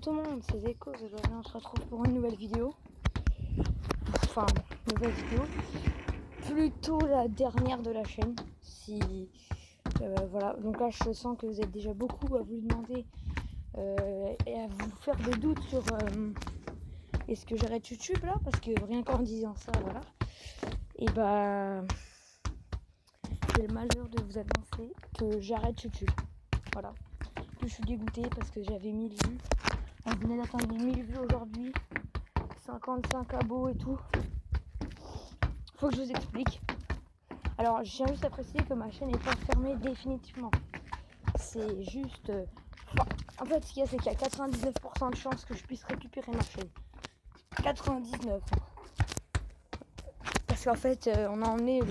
Salut tout le monde, c'est Zeko, aujourd'hui on se retrouve pour une nouvelle vidéo. Enfin, nouvelle vidéo. Plutôt la dernière de la chaîne. Voilà, donc là je sens que vous êtes déjà beaucoup à vous demander et à vous faire des doutes sur est-ce que j'arrête YouTube là, parce que rien qu'en disant ça, voilà. Et bah, j'ai le malheur de vous annoncer que j'arrête YouTube. Voilà. Je suis dégoûtée parce que j'avais 1000 vues. On venait d'atteindre les 1000 vues aujourd'hui. 55 abos et tout. Faut que je vous explique. Alors, je tiens juste à préciser que ma chaîne n'est pas fermée définitivement. C'est juste... en fait, ce qu'il y a, c'est qu'il y a 99% de chances que je puisse récupérer ma chaîne. 99. Parce qu'en fait, on a emmené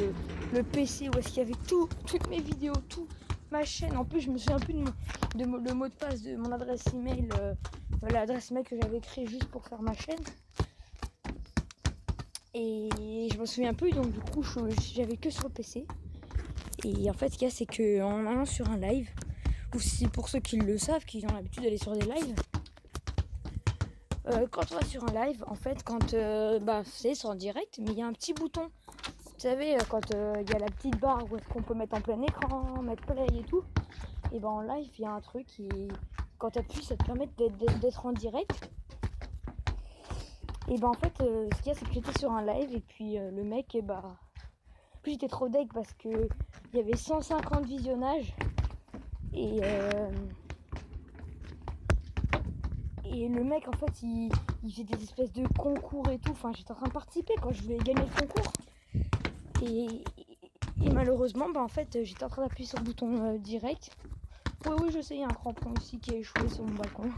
le PC où est-ce qu'il y avait toutes mes vidéos, tout ma chaîne. En plus, je me souviens plus de le mot de passe de mon adresse email, l'adresse email que j'avais créée juste pour faire ma chaîne. Et je m'en souviens plus, donc du coup, j'avais que sur le PC. Et en fait, ce qu'il y a, c'est qu'en allant sur un live, ou si pour ceux qui le savent, qui ont l'habitude d'aller sur des lives, quand on va sur un live, en fait, quand c'est en direct, mais il y a un petit bouton. Vous savez, quand il y a la petite barre où est-ce qu'on peut mettre en plein écran, mettre play et tout, et ben en live, il y a un truc qui, quand tu appuies, ça te permet d'être en direct. Et ben en fait, ce qu'il y a, c'est que j'étais sur un live et puis le mec, puis j'étais trop deg parce que il y avait 150 visionnages et le mec en fait il faisait des espèces de concours et tout. Enfin, j'étais en train de participer quand je voulais gagner le concours et malheureusement en fait j'étais en train d'appuyer sur le bouton direct. Oui, je sais, il y a un crampon ici qui a échoué sur mon balcon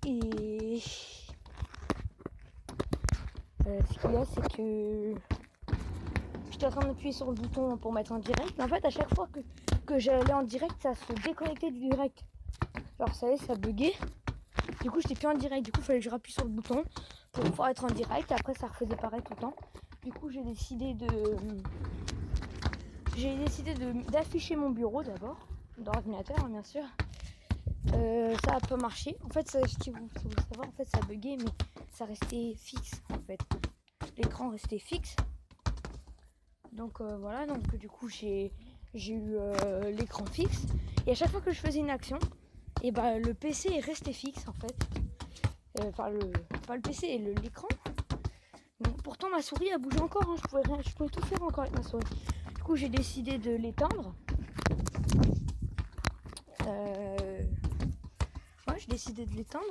et ce qu'il y a, c'est que j'étais en train d'appuyer sur le bouton pour mettre en direct. Mais en fait, à chaque fois que j'allais en direct, ça se déconnectait du direct. Genre, vous savez, ça buguait. Du coup, j'étais plus en direct. Du coup, il fallait que je rappuie sur le bouton pour pouvoir être en direct. Après, ça refaisait pareil tout le temps. Du coup, j'ai décidé d'afficher mon bureau d'abord, d'ordinateur, hein, bien sûr. Ça a pas marché. En fait, si vous savoir, en fait, ça buguait, mais ça restait fixe, en fait. L'écran restait fixe. Donc voilà, donc du coup j'ai eu l'écran fixe. Et à chaque fois que je faisais une action, et le PC est resté fixe en fait. Pas le PC, l'écran. Pourtant ma souris a bougé encore, hein. Je pouvais tout faire encore avec ma souris. Du coup j'ai décidé de l'éteindre. J'ai décidé de l'éteindre.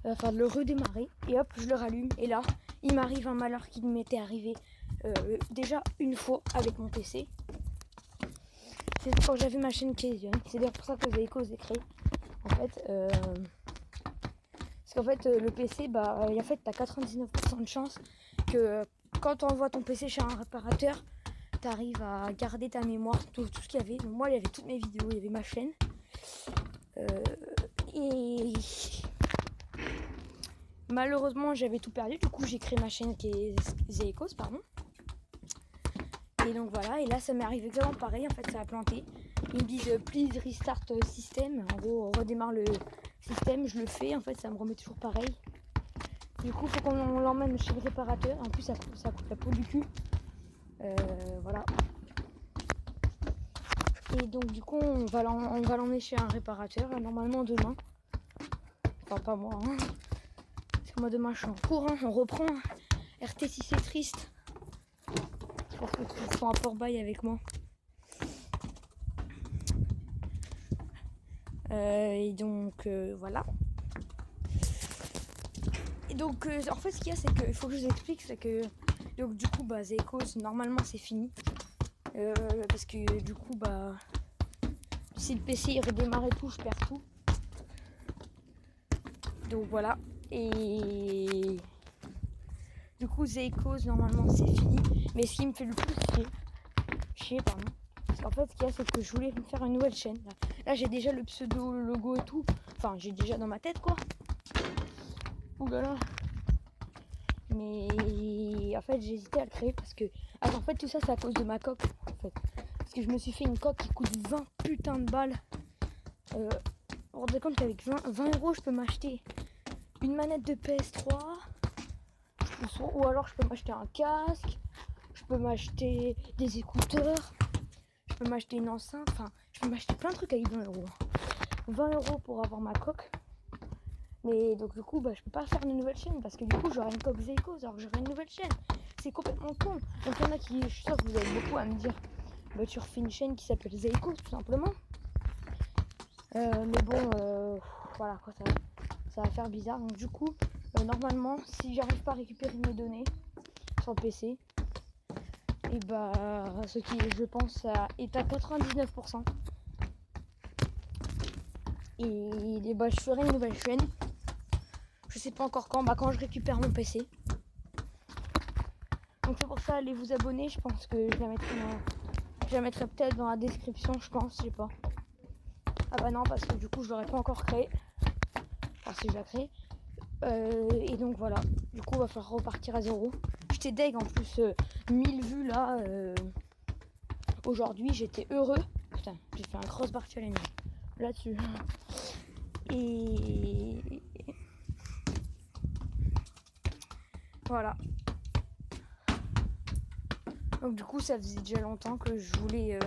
Enfin de le redémarrer. Et hop, je le rallume. Et là, il m'arrive un malheur qui m'était arrivé déjà une fois avec mon PC. C'est quand j'avais ma chaîne Casian. C'est d'ailleurs pour ça que Zeko s'est créé. En fait, parce qu'en fait, le PC, en fait, t'as 99% de chance que quand tu envoies ton PC chez un réparateur, t'arrives à garder ta mémoire, tout ce qu'il y avait. Donc, moi, il y avait toutes mes vidéos, il y avait ma chaîne. Et malheureusement, j'avais tout perdu. Du coup, j'ai créé ma chaîne qui est Zeko, pardon. Et donc voilà, et là ça m'est arrivé exactement pareil, en fait ça a planté. Ils me disent please restart system, en gros on redémarre le système, je le fais, en fait ça me remet toujours pareil. Du coup faut qu'on l'emmène chez le réparateur, en plus ça coûte la peau du cul. Voilà. Et donc du coup on va l'emmener chez un réparateur, normalement demain. Enfin pas moi, hein. Parce que moi demain je suis en cours, hein. On reprend. RT6 c'est triste. Pour ceux qui sont à Port-Bail avec moi. Et donc voilà. Et donc en fait ce qu'il y a, c'est qu'il faut que je vous explique, c'est que donc du coup Zeko normalement c'est fini. Parce que du coup si le PC il redémarre et tout, je perds tout. Donc voilà. Et du coup Zeko normalement c'est fini. Mais ce qui me fait le plus chier, parce qu'en fait ce qu'il y a, c'est que je voulais me faire une nouvelle chaîne. Là j'ai déjà le pseudo, le logo et tout. Enfin j'ai déjà dans ma tête quoi. Ouh là là. Mais en fait j'ai hésité à le créer parce que en fait tout ça c'est à cause de ma coque en fait. Parce que je me suis fait une coque qui coûte 20 putains de balles. vous rendez compte qu'avec 20 euros, je peux m'acheter une manette de PS3, ou alors je peux m'acheter un casque, je peux m'acheter des écouteurs, je peux m'acheter une enceinte, enfin, je peux m'acheter plein de trucs avec 20 euros. 20 euros pour avoir ma coque. Mais donc du coup, je peux pas faire une nouvelle chaîne parce que du coup, j'aurai une coque Zeikos, alors que j'aurai une nouvelle chaîne. C'est complètement con. Donc il y en a qui, je suis sûre que vous avez beaucoup à me dire, tu refais une chaîne qui s'appelle Zeikos tout simplement. Mais bon, voilà quoi, ça va faire bizarre. Donc du coup, normalement, si j'arrive pas à récupérer mes données sur le PC, et ce qui je pense est à 99%. Et je ferai une nouvelle chaîne. Je sais pas encore quand je récupère mon PC. Donc c'est pour ça, allez vous abonner. Je pense que je la mettrai peut-être dans la description, je pense, je sais pas. Ah bah non, parce que du coup je l'aurais pas encore créé. Enfin si je la crée. Et donc voilà, du coup il va falloir repartir à zéro. J'étais deg en plus, 1000 vues là. Aujourd'hui j'étais heureux. Putain, j'ai fait un crossbar challenge là-dessus. Et voilà. Donc du coup ça faisait déjà longtemps que je voulais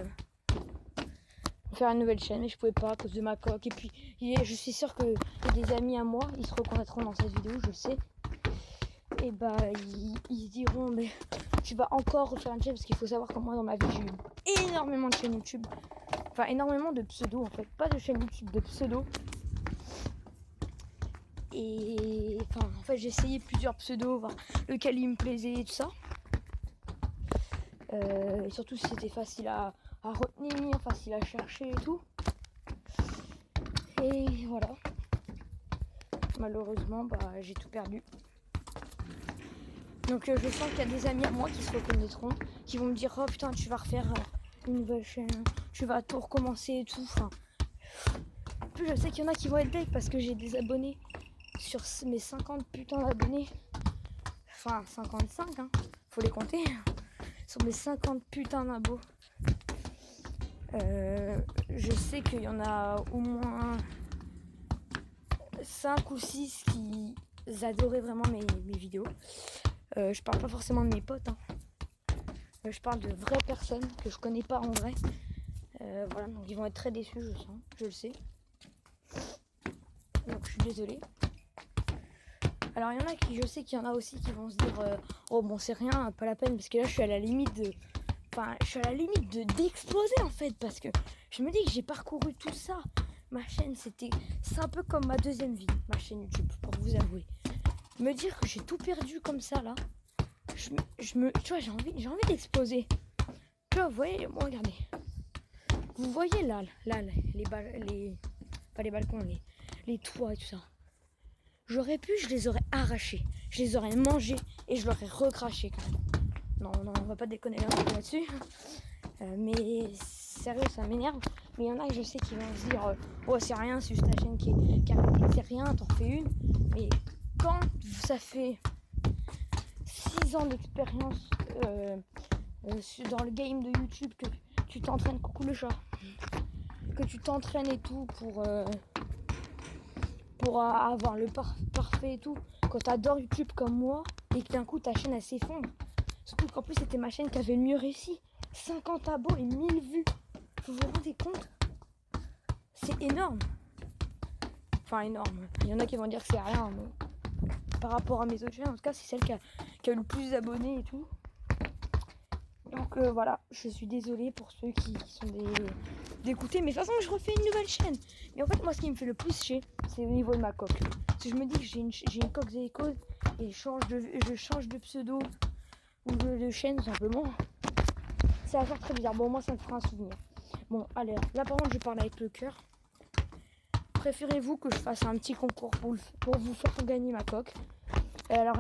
faire une nouvelle chaîne et je pouvais pas à cause de ma coque. Et puis je suis sûre que des amis à moi, ils se reconnaîtront dans cette vidéo, je le sais. Et ils se diront mais tu vas encore refaire une chaîne, parce qu'il faut savoir que moi dans ma vie j'ai eu énormément de chaînes YouTube. Enfin énormément de pseudos en fait, pas de chaîne YouTube, de pseudos. Et en fait j'ai essayé plusieurs pseudos, voir lequel il me plaisait et tout ça. Et surtout si c'était facile à retenir, facile à chercher et tout. Et voilà. Malheureusement, j'ai tout perdu. Donc je sens qu'il y a des amis à moi qui se reconnaîtront, qui vont me dire oh putain tu vas refaire une nouvelle chaîne, tu vas tout recommencer et tout. Enfin, en plus je sais qu'il y en a qui vont être deg parce que j'ai des abonnés sur mes 50 putains d'abonnés. Enfin 55 hein, faut les compter. Sur mes 50 putains d'abos. Je sais qu'il y en a au moins 5 ou 6 qui adoraient vraiment mes vidéos. Je parle pas forcément de mes potes, hein. Je parle de vraies personnes que je connais pas en vrai. Voilà, donc ils vont être très déçus, je sens, je le sais. Donc je suis désolée. Alors il y en a qui, je sais qu'il y en a aussi qui vont se dire oh bon c'est rien, pas la peine, parce que là je suis à la limite d'exploser en fait, parce que je me dis que j'ai parcouru tout ça. Ma chaîne c'est un peu comme ma deuxième vie, ma chaîne YouTube, pour vous avouer. Me dire que j'ai tout perdu comme ça là, tu vois, j'ai envie d'exploser. Tu vois, vous voyez, moi regardez. Vous voyez là pas les balcons, les toits et tout ça. J'aurais pu, je les aurais arrachés, je les aurais mangés et je l'aurais recraché quand même. Non, on va pas déconner là-dessus. Mais sérieux, ça m'énerve. Mais il y en a que je sais qui vont se dire oh c'est rien, c'est juste ta chaîne qui a arrêté, c'est rien, t'en fais une. Mais quand ça fait 6 ans d'expérience dans le game de YouTube, que tu t'entraînes, coucou le chat, que tu t'entraînes et tout pour avoir le parfait et tout, quand t'adores YouTube comme moi et que d'un coup ta chaîne elle s'effondre, surtout qu'en plus c'était ma chaîne qui avait le mieux réussi, 50 abos et 1000 vues, vous vous rendez compte? C'est énorme. Enfin énorme, il y en a qui vont dire que c'est rien, mais par rapport à mes autres chaînes, en tout cas c'est celle qui a eu le plus d'abonnés et tout. Donc voilà, je suis désolée pour ceux qui sont d'écouter, mais de toute façon je refais une nouvelle chaîne. Mais en fait moi ce qui me fait le plus chier, c'est au niveau de ma coque. Parce que je me dis que j'ai une coque Zeikos et je change de pseudo ou de chaîne tout simplement. Ça va faire très bizarre, bon moi ça me fera un souvenir. Bon allez, là par contre je parle avec le cœur. Préférez-vous que je fasse un petit concours pour vous faire gagner ma coque? Alors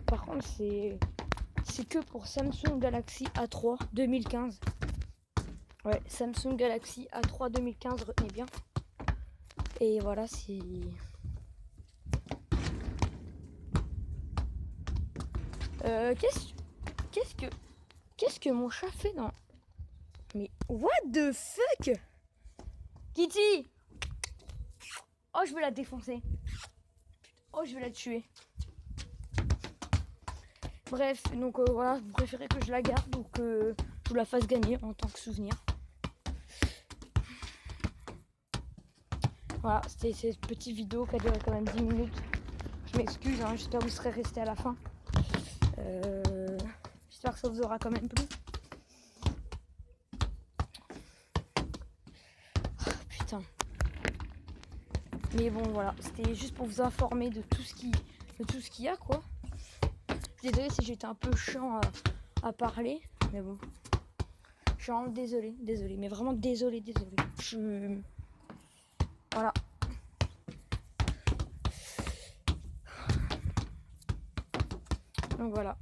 par contre c'est que pour Samsung Galaxy A3 2015. Ouais, Samsung Galaxy A3 2015, retenez bien. Et voilà, c'est... Qu'est-ce que mon chat fait dans... Mais what the fuck? Kitty, Oh, je vais la défoncer. Oh, je vais la tuer. Bref, donc voilà, vous préférez que je la garde ou que je vous la fasse gagner en tant que souvenir. Voilà, c'était cette petite vidéo qui a duré quand même 10 minutes. Je m'excuse, hein, j'espère que vous serez restés à la fin. J'espère que ça vous aura quand même plu. Oh, putain. Mais bon, voilà, c'était juste pour vous informer de tout ce qu'il y a, quoi. Je suis désolée si j'étais un peu chiant à parler, mais bon. Je suis vraiment désolée, mais vraiment désolée. Voilà. Donc voilà.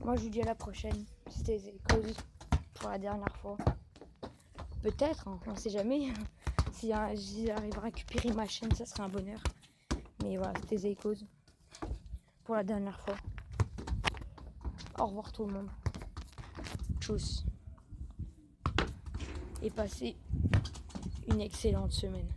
Moi je vous dis à la prochaine. C'était Zekos pour la dernière fois. Peut-être, hein, on sait jamais. Si j'arrive à récupérer ma chaîne, ça serait un bonheur. Mais voilà, c'était Zekos pour la dernière fois. Au revoir tout le monde. Tchuss. Et passez une excellente semaine.